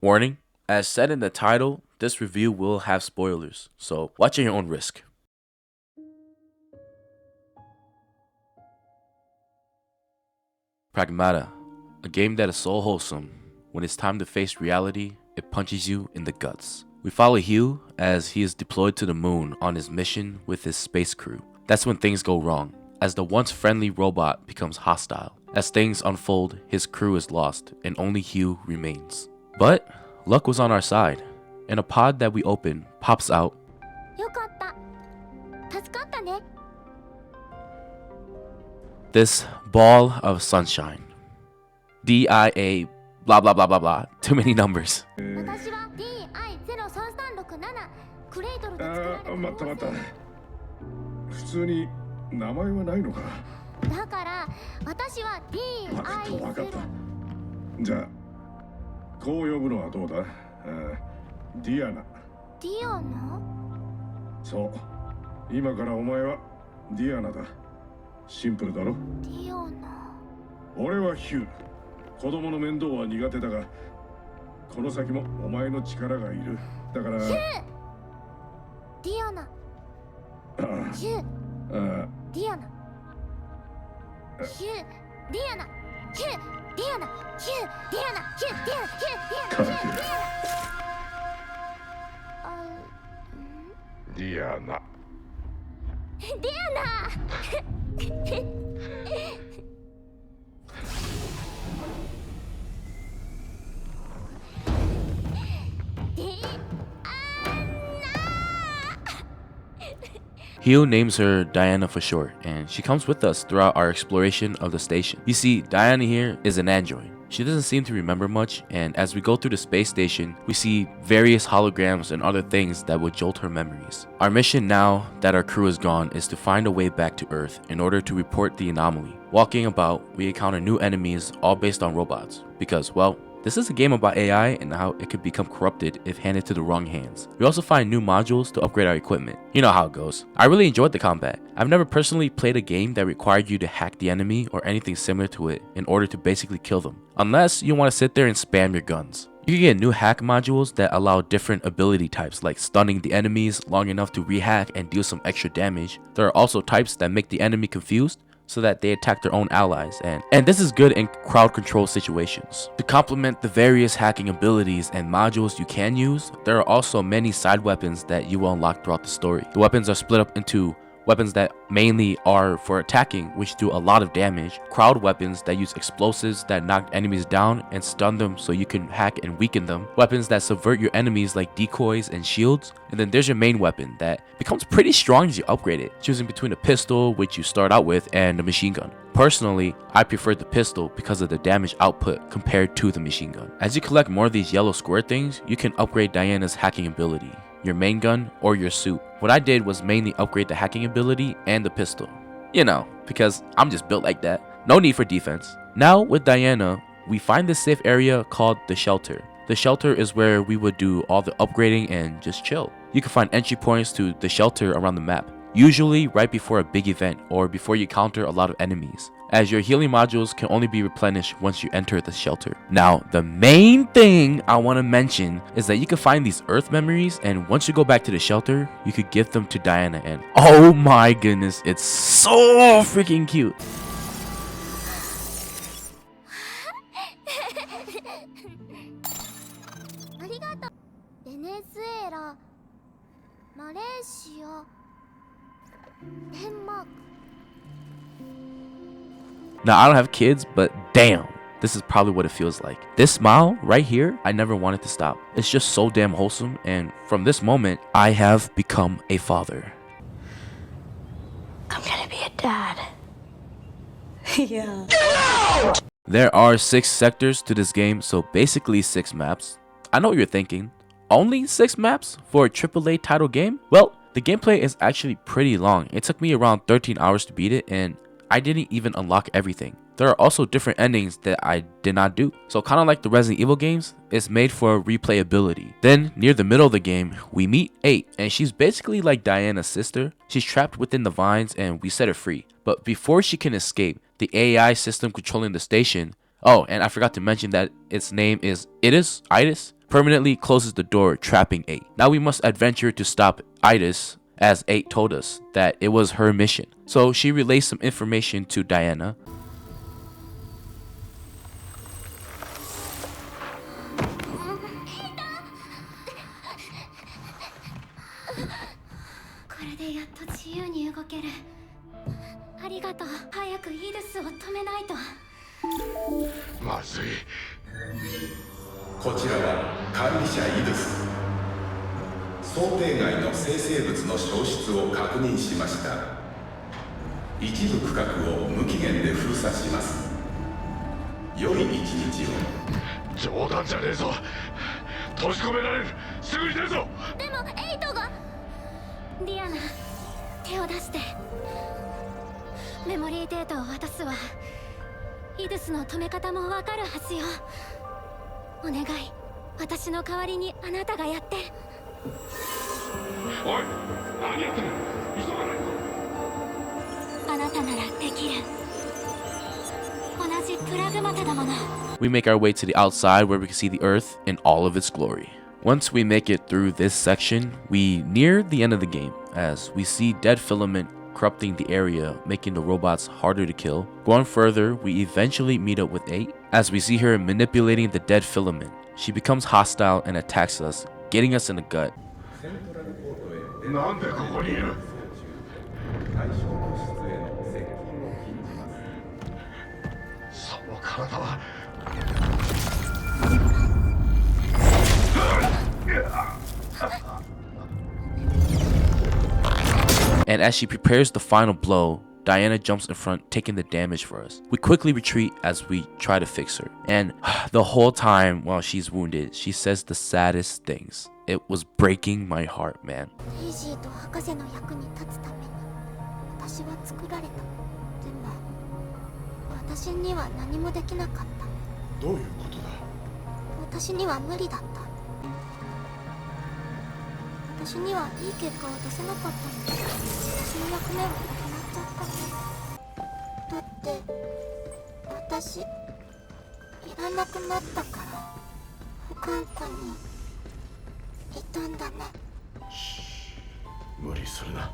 Warning, as said in the title, this review will have spoilers, so watch at your own risk. Pragmata, a game that is so wholesome. When it's time to face reality, it punches you in the guts. We follow Hugh as he is deployed to the moon on his mission with his space crew. That's when things go wrong, as the once friendly robot becomes hostile. As things unfold, his crew is lost, and only Hugh remains. But luck was on our side, and a pod that we open pops out this ball of sunshine. DIA blah blah blah blah blah. Too many numbers. 待った待った。普通に名前はないのか。だから私は DI。わかった。じゃあこう呼ぶのはどうだ？ディアナ。ディアナ？そう。今からお前はディアナだ。シンプルだろ？ディアナ。俺はヒュー。子供の面倒は苦手だが、この先もお前の力がいる。だから。ヒュー。ディアナ。ヒュー。ディアナ。ヒュー。ディアナ。ヒュー。ディアナ。ヒュー。ディアナ。ヒュー。ディアナ。ヒュー。ディアナ。ヒュー。ディアナ。ディアナ。ディアナ。Hugh names her Diana for short, and she comes with us throughout our exploration of the station. You see, Diana here is an android. She doesn't seem to remember much, and as we go through the space station, we see various holograms and other things that will jolt her memories. Our mission now that our crew is gone is to find a way back to Earth in order to report the anomaly. Walking about, we encounter new enemies, all based on robots, because, well, this is a game about AI and how it could become corrupted if handed to the wrong hands. We also find new modules to upgrade our equipment. You know how it goes. I really enjoyed the combat. I've never personally played a game that required you to hack the enemy or anything similar to it in order to basically kill them. Unless you want to sit there and spam your guns. You can get new hack modules that allow different ability types like stunning the enemies long enough to rehack and deal some extra damage. There are also types that make the enemy confused so that they attack their own allies, and this is good in crowd control situations. To complement the various hacking abilities and modules you can use, there are also many side weapons that you will unlock throughout the story. The weapons are split up into weapons that mainly are for attacking, which do a lot of damage, crowd weapons that use explosives that knock enemies down and stun them so you can hack and weaken them, weapons that subvert your enemies like decoys and shields, and then there's your main weapon that becomes pretty strong as you upgrade it, choosing between a pistol, which you start out with, and a machine gun. Personally, I prefer the pistol because of the damage output compared to the machine gun. As you collect more of these yellow square things, you can upgrade Diana's hacking ability, your main gun, or your suit. What I did was mainly upgrade the hacking ability and the pistol. You know, because I'm just built like that. No need for defense. Now with Diana, we find this safe area called the shelter. The shelter is where we would do all the upgrading and just chill. You can find entry points to the shelter around the map, usually right before a big event or before you counter a lot of enemies, as your healing modules can only be replenished once you enter the shelter. Now, the main thing I want to mention is that you can find these Earth memories, and once you go back to the shelter, you could give them to Diana, and oh my goodness, it's so freaking cute. Now, I don't have kids, but damn, this is probably what it feels like. This smile right here, I never wanted to stop. It's just so damn wholesome, and from this moment, I have become a father. I'm gonna be a dad. Yeah. No! There are 6 sectors to this game, so basically 6 maps. I know what you're thinking. Only 6 maps for a AAA title game? Well, the gameplay is actually pretty long. It took me around 13 hours to beat it, and I didn't even unlock everything. There are also different endings that I did not do. So kind of like the Resident Evil games, it's made for replayability. Then near the middle of the game, we meet 8, and she's basically like Diana's sister. She's trapped within the vines and we set her free. But before she can escape, the AI system controlling the station Oh, and I forgot to mention that its name is Itis, permanently closes the door, trapping 8. Now we must adventure to stop Itis, as 8 told us that it was her mission. So she relays some information to Diana. これでやっと自由に動ける。ありがとう。早くイルスを止めないと。まずい。こちらは管理者イドゥス。想定外の生成物の消失を確認しました。一部区画を無期限で封鎖します。良い一日を。冗談じゃねえぞ。閉じ込められる。すぐに出るぞ。でもエイトが。ディアナ、手を出して。メモリーデータを渡すわ。イドゥスの止め方もわかるはずよ。お願い、私の代わりにあなたがやって。おい、何やってる。急がないと。あなたならできる。同じプラグマタだもの。 We make our way to the outside where we can see the Earth in all of its glory. Once we make it through this section, we near the end of the game, as we see dead filament corrupting the area, making the robots harder to kill. Going further, we eventually meet up with 8, as we see her manipulating the dead filament. She becomes hostile and attacks us, getting us in the gut. なんでここにいる。その体は。And as she prepares the final blow, Diana jumps in front, taking the damage for us. We quickly retreat as we try to fix her. And the whole time while she's wounded, she says the saddest things. It was breaking my heart, man. デイジーと博士の役に立つために私は作られた。でも私には何もできなかった。どういうことだ。私には無理だった。私にはいい結果を出せなかったので、私の役目はなくなっちゃった。だって私いらなくなったから保管庫にいたんだね。無理するな。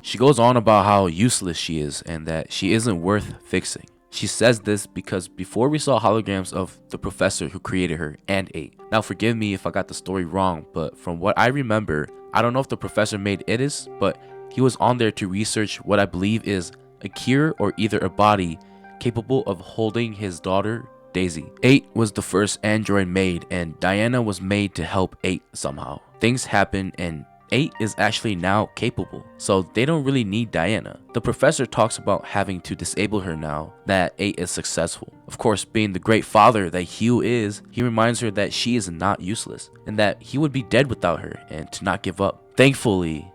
She goes on about how useless she is and that she isn't worth fixing. She says this because before we saw holograms of the professor who created her and 8. Now forgive me if I got the story wrong, but from what I remember, I don't know if the professor made Idis, but he was on there to research what I believe is a cure or either a body capable of holding his daughter, Daisy. 8 was the first android made, and Diana was made to help 8 somehow. Things happen and 8 is actually now capable, so they don't really need Diana. The professor talks about having to disable her now that 8 is successful. Of course, being the great father that Hugh is, he reminds her that she is not useless and that he would be dead without her and to not give up. Thankfully,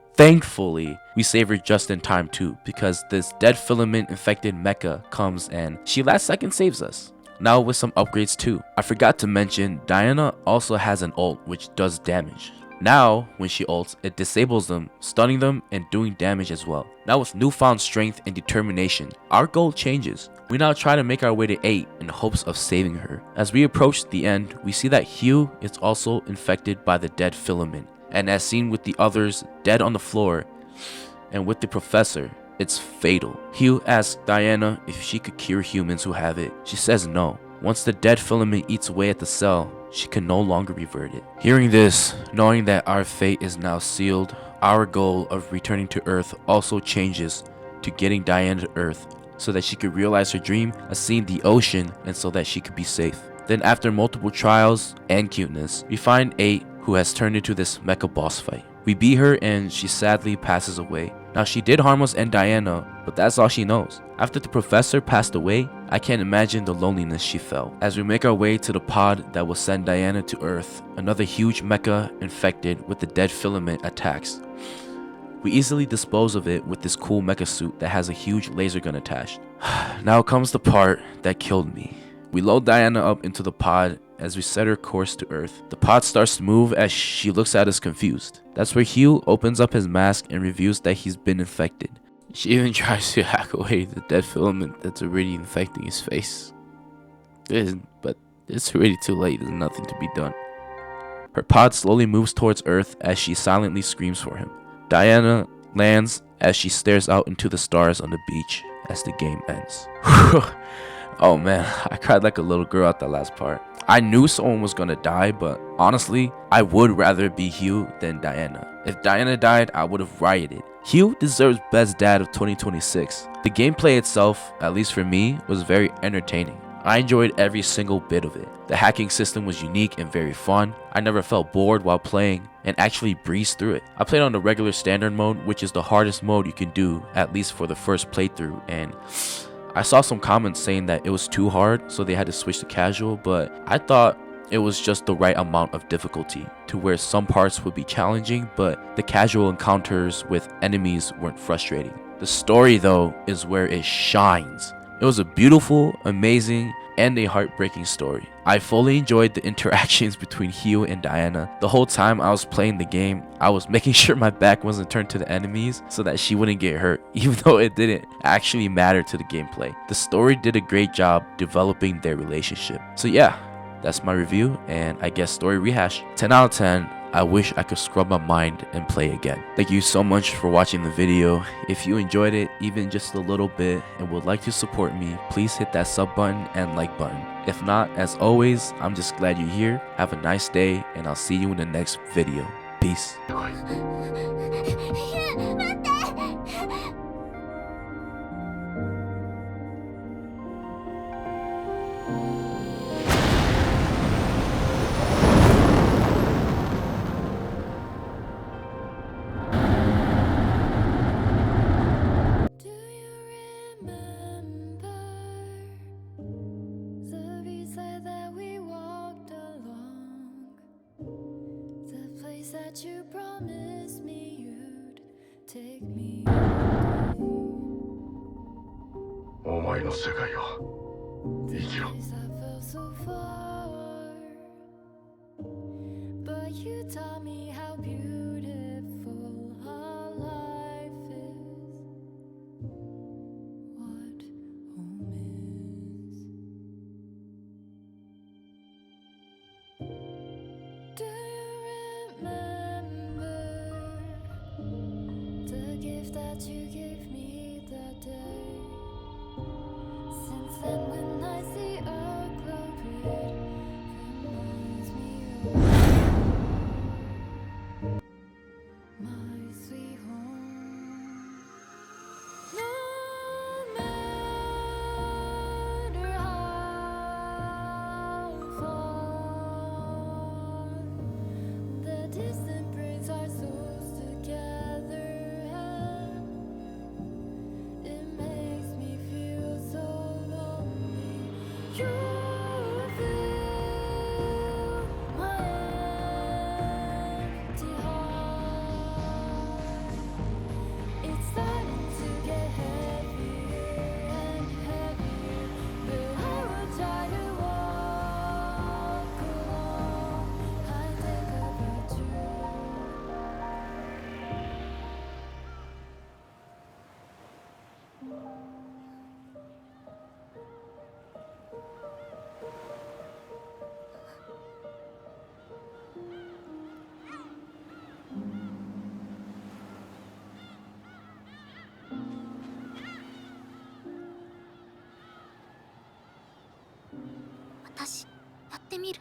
we save her just in time too, because this dead filament infected mecha comes and she last second saves us. Now with some upgrades too. I forgot to mention, Diana also has an ult which does damage. Now, when she ults, it disables them, stunning them and doing damage as well. Now with newfound strength and determination, our goal changes. We now try to make our way to 8 in hopes of saving her. As we approach the end, we see that Hugh is also infected by the dead filament. And as seen with the others dead on the floor, and with the professor, it's fatal. Hugh asks Diana if she could cure humans who have it. She says no. Once the dead filament eats away at the cell, she can no longer revert it. Hearing this, knowing that our fate is now sealed, our goal of returning to Earth also changes to getting Diana to Earth so that she could realize her dream of seeing the ocean and so that she could be safe. Then after multiple trials and cuteness, we find 8 who has turned into this mecha boss fight. We beat her and she sadly passes away. Now she did harm us and Diana, but that's all she knows. After the professor passed away, I can't imagine the loneliness she felt. As we make our way to the pod that will send Diana to Earth, another huge mecha infected with the dead filament attacks. We easily dispose of it with this cool mecha suit that has a huge laser gun attached. Now comes the part that killed me. We load Diana up into the pod as we set her course to Earth. The pod starts to move as she looks at us confused. That's where Hugh opens up his mask and reveals that he's been infected. She even tries to hack away the dead filament that's already infecting his face. But it's already too late. There's nothing to be done. Her pod slowly moves towards Earth as she silently screams for him. Diana lands as she stares out into the stars on the beach as the game ends. Oh man, I cried like a little girl at that last part. I knew someone was gonna die, but honestly, I would rather be Hugh than Diana. If Diana died, I would have rioted. Hugh deserves Best Dad of 2026. The gameplay itself, at least for me, was very entertaining. I enjoyed every single bit of it. The hacking system was unique and very fun. I never felt bored while playing and actually breezed through it. I played on the regular standard mode, which is the hardest mode you can do, at least for the first playthrough, and I saw some comments saying that it was too hard, so they had to switch to casual, but I thought it was just the right amount of difficulty to where some parts would be challenging, but the casual encounters with enemies weren't frustrating. The story though is where it shines. It was a beautiful, amazing, and a heartbreaking story. I fully enjoyed the interactions between Hugh and Diana. The whole time I was playing the game, I was making sure my back wasn't turned to the enemies so that she wouldn't get hurt, even though it didn't actually matter to the gameplay. The story did a great job developing their relationship. So yeah, that's my review, and I guess story rehash. 10 out of 10. I wish I could scrub my mind and play again. Thank you so much for watching the video. If you enjoyed it even just a little bit and would like to support me, please hit that sub button and like button. If not, as always, I'm just glad you're here. Have a nice day, and I'll see you in the next video. Peace. お前の世界を生きろ。That you gave me that day. Since then, when I see a cloud, it reminds me of my sweet home. No matter how far the distant brings our souls together. You fill my empty heart. It's starting to get heavier and heavier, but I will try to walk along. I think about you.私やってみる。